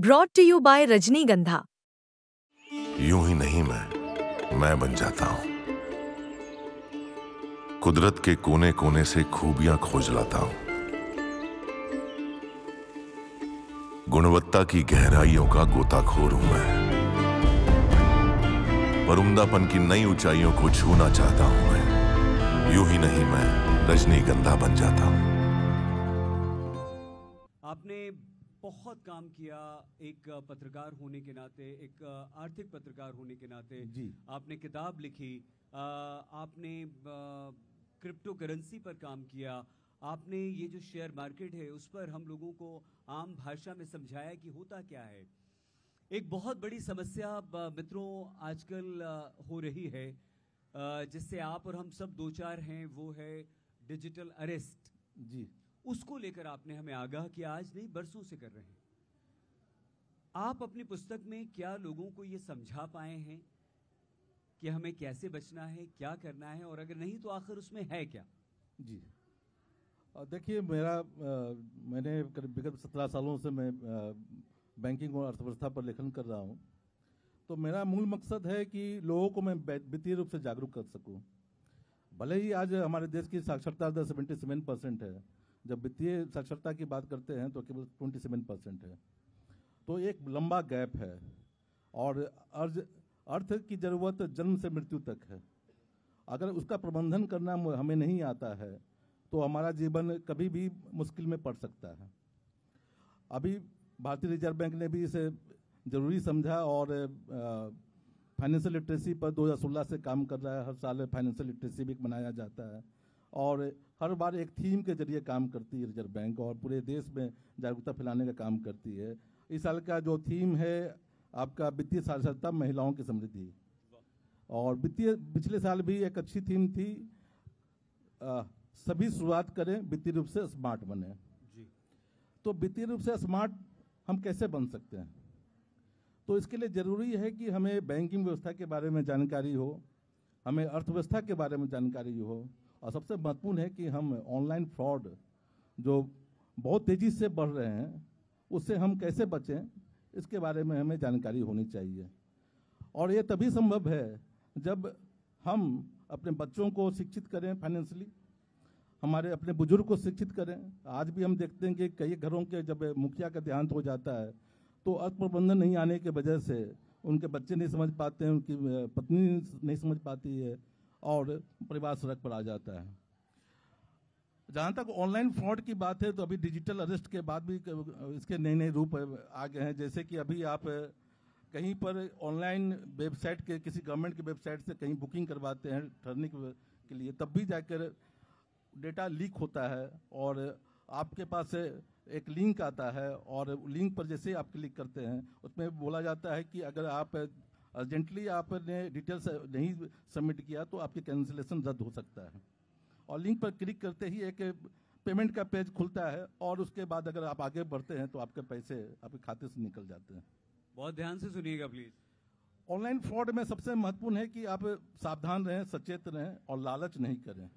Brought to you by रजनीगंधा। यूं ही नहीं मैं बन जाता हूं। कुदरत के कोने कोने से खूबियां खोज लाता हूं। गुणवत्ता की गहराइयों का गोताखोर हूं मैं। पर की नई ऊंचाइयों को छूना चाहता हूं मैं। यूं ही नहीं मैं रजनीगंधा बन जाता हूं। आपने बहुत काम किया एक पत्रकार होने के नाते, एक आर्थिक पत्रकार होने के नाते जी। आपने किताब लिखी, आपने क्रिप्टो करेंसी पर काम किया, आपने ये जो शेयर मार्केट है उस पर हम लोगों को आम भाषा में समझाया कि होता क्या है। एक बहुत बड़ी समस्या मित्रों आजकल हो रही है, जिससे आप और हम सब दो चार हैं, वो है डिजिटल अरेस्ट। जी, उसको लेकर आपने हमें आगाह किया, आज नहीं बरसों से कर रहे हैं। आप अपनी पुस्तक में क्या लोगों को ये समझा पाए हैं कि हमें कैसे बचना है, क्या करना है, और अगर नहीं तो आखिर उसमें है क्या? जी। देखिए, मैंने विगत 17 सालों से मैं बैंकिंग और अर्थव्यवस्था पर लेखन कर रहा हूँ। तो मेरा मूल मकसद है कि लोगों को मैं वित्तीय रूप से जागरूक कर सकूं। भले ही आज हमारे देश की साक्षरता दर 77% है, जब वित्तीय साक्षरता की बात करते हैं तो केवल 27% है। तो एक लंबा गैप है और अर्थ की जरूरत जन्म से मृत्यु तक है। अगर उसका प्रबंधन करना हमें नहीं आता है तो हमारा जीवन कभी भी मुश्किल में पड़ सकता है। अभी भारतीय रिजर्व बैंक ने भी इसे जरूरी समझा और फाइनेंशियल लिटरेसी पर 2016 से काम कर रहा है। हर साल फाइनेंशियल लिटरेसी वीक मनाया जाता है और हर बार एक थीम के जरिए काम करती है रिजर्व बैंक और पूरे देश में जागरूकता फैलाने का काम करती है। इस साल का जो थीम है आपका वित्तीय साक्षरता महिलाओं की समृद्धि, और पिछले साल भी एक अच्छी थीम थी, सभी शुरुआत करें वित्तीय रूप से स्मार्ट बने। जी। तो वित्तीय रूप से स्मार्ट हम कैसे बन सकते हैं? तो इसके लिए जरूरी है कि हमें बैंकिंग व्यवस्था के बारे में जानकारी हो, हमें अर्थव्यवस्था के बारे में जानकारी हो, और सबसे महत्वपूर्ण है कि हम ऑनलाइन फ्रॉड जो बहुत तेजी से बढ़ रहे हैं उससे हम कैसे बचें, इसके बारे में हमें जानकारी होनी चाहिए। और ये तभी संभव है जब हम अपने बच्चों को शिक्षित करें फाइनेंशियली, हमारे अपने बुजुर्ग को शिक्षित करें। आज भी हम देखते हैं कि कई घरों के जब मुखिया का देहांत हो जाता है तो अर्थ प्रबंधन नहीं आने की वजह से उनके बच्चे नहीं समझ पाते हैं, उनकी पत्नी नहीं समझ पाती है और परिवार सड़क पर आ जाता है। जहाँ तक ऑनलाइन फ्रॉड की बात है तो अभी डिजिटल अरेस्ट के बाद भी इसके नए नए रूप आ गए हैं। जैसे कि अभी आप कहीं पर ऑनलाइन वेबसाइट के, किसी गवर्नमेंट की वेबसाइट से कहीं बुकिंग करवाते हैं ठहरने के लिए, तब भी जाकर डेटा लीक होता है और आपके पास एक लिंक आता है और लिंक पर जैसे आप क्लिक करते हैं उसमें बोला जाता है कि अगर आप अर्जेंटली आपने डिटेल्स नहीं सबमिट किया तो आपकी कैंसिलेशन रद्द हो सकता है। और लिंक पर क्लिक करते ही एक पेमेंट का पेज खुलता है और उसके बाद अगर आप आगे बढ़ते हैं तो आपके पैसे आपके खाते से निकल जाते हैं। बहुत ध्यान से सुनिएगा प्लीज। ऑनलाइन फ्रॉड में सबसे महत्वपूर्ण है कि आप सावधान रहें, सचेत रहें और लालच नहीं करें।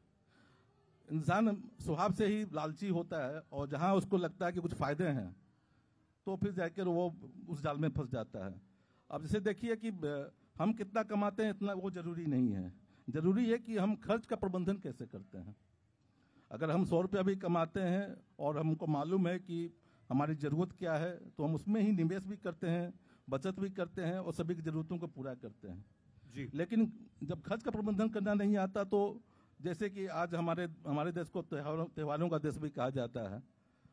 इंसान स्वभाव से ही लालची होता है और जहां उसको लगता है कि कुछ फायदे हैं तो फिर जाकर वो उस जाल में फंस जाता है। अब जैसे देखिए कि हम कितना कमाते हैं इतना वो जरूरी नहीं है, जरूरी है कि हम खर्च का प्रबंधन कैसे करते हैं। अगर हम 100 रुपया भी कमाते हैं और हमको मालूम है कि हमारी ज़रूरत क्या है तो हम उसमें ही निवेश भी करते हैं, बचत भी करते हैं और सभी की ज़रूरतों को पूरा करते हैं। जी। लेकिन जब खर्च का प्रबंधन करना नहीं आता तो जैसे कि आज हमारे देश को त्योहारों का देश भी कहा जाता है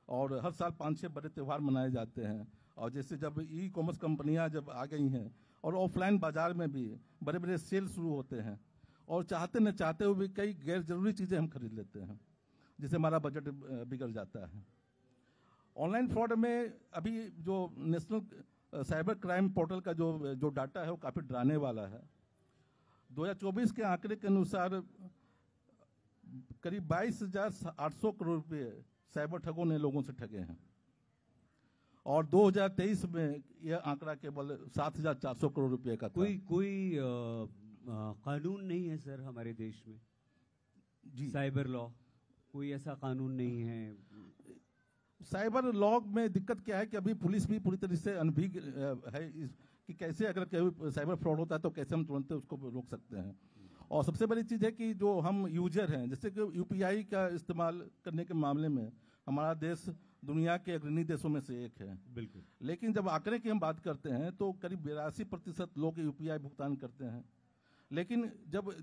और हर साल 5-6 बड़े त्यौहार मनाए जाते हैं। और जैसे जब ई कॉमर्स कंपनियां जब आ गई हैं और ऑफलाइन बाजार में भी बड़े बड़े सेल शुरू होते हैं और चाहते न चाहते हुए भी कई गैर जरूरी चीज़ें हम खरीद लेते हैं जिससे हमारा बजट बिगड़ जाता है। ऑनलाइन फ्रॉड में अभी जो नेशनल साइबर क्राइम पोर्टल का जो डाटा है वो काफ़ी डराने वाला है। 2024 के आंकड़े के अनुसार करीब 22,800 करोड़ रुपए साइबर ठगों ने लोगों से ठगे हैं और 2023 में यह आंकड़ा केवल 7,400 करोड़ रुपए का था। कोई कानून नहीं है सर हमारे देश में जी, साइबर लॉ, कोई ऐसा कानून नहीं है। साइबर लॉ में दिक्कत क्या है कि अभी पुलिस भी पूरी तरह से अनभिज्ञ है कि कैसे अगर कोई साइबर फ्रॉड होता है तो कैसे हम तुरंत उसको रोक सकते हैं। और सबसे बड़ी चीज़ है कि जो हम यूजर हैं, जैसे कि यूपीआई का इस्तेमाल करने के मामले में हमारा देश दुनिया के अग्रणी देशों में से एक है। बिल्कुल। लेकिन जब आंकड़े की हम बात करते हैं तो करीब 82% लोग यूपीआई भुगतान करते हैं। लेकिन जब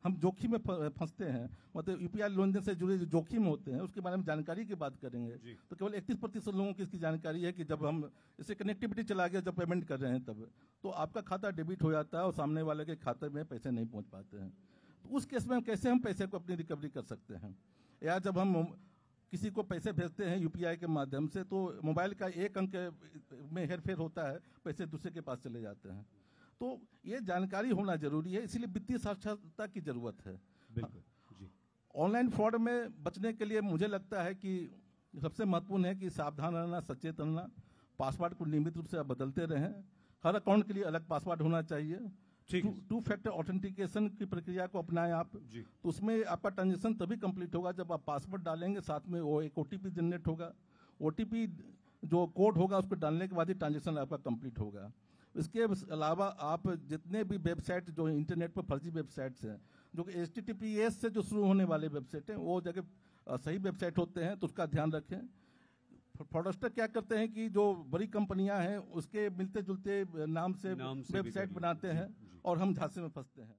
हम जोखिम में फंसते हैं, मतलब यूपीआई लेनदेन से जुड़े जो जोखिम होते हैं उसके बारे में जानकारी की बात करेंगे तो केवल 31% लोगों की इसकी जानकारी है कि जब हम इससे कनेक्टिविटी चला गया, जब पेमेंट कर रहे हैं तब तो आपका खाता डेबिट हो जाता है और सामने वाले के खाते में पैसे नहीं पहुंच पाते हैं। तो उस केस में कैसे हम पैसे को अपनी रिकवरी कर सकते हैं? या जब हम किसी को पैसे भेजते हैं यूपीआई के माध्यम से तो मोबाइल का एक अंक में हेरफेर होता है, पैसे दूसरे के पास चले जाते हैं। तो ये जानकारी होना जरूरी है, इसीलिए वित्तीय साक्षरता की जरूरत है। बिल्कुल जी। ऑनलाइन फ्रॉड में बचने के लिए मुझे लगता है कि सबसे महत्वपूर्ण है कि सावधान रहना, सचेत रहना, पासवर्ड को नियमित रूप से आप बदलते रहें। हर अकाउंट के लिए अलग पासवर्ड होना चाहिए। टू फैक्टर ऑथेंटिकेशन की प्रक्रिया को अपनाएं आप जी। तो उसमें आपका ट्रांजेक्शन तभी कंप्लीट होगा जब आप पासवर्ड डालेंगे, साथ में वो एक ओटीपी जनरेट होगा। ओटीपी जो कोड होगा उसको डालने के बाद ही ट्रांजेक्शन आपका कंप्लीट होगा। इसके अलावा आप जितने भी वेबसाइट जो इंटरनेट पर फर्जी वेबसाइट्स हैं, जो कि HTTPS से जो शुरू होने वाले वेबसाइट हैं, वो जगह सही वेबसाइट होते हैं तो उसका ध्यान रखें। फ्रॉडस्टर क्या करते हैं कि जो बड़ी कंपनियां हैं उसके मिलते जुलते नाम से वेबसाइट बनाते हैं और हम झांसे में फंसते हैं।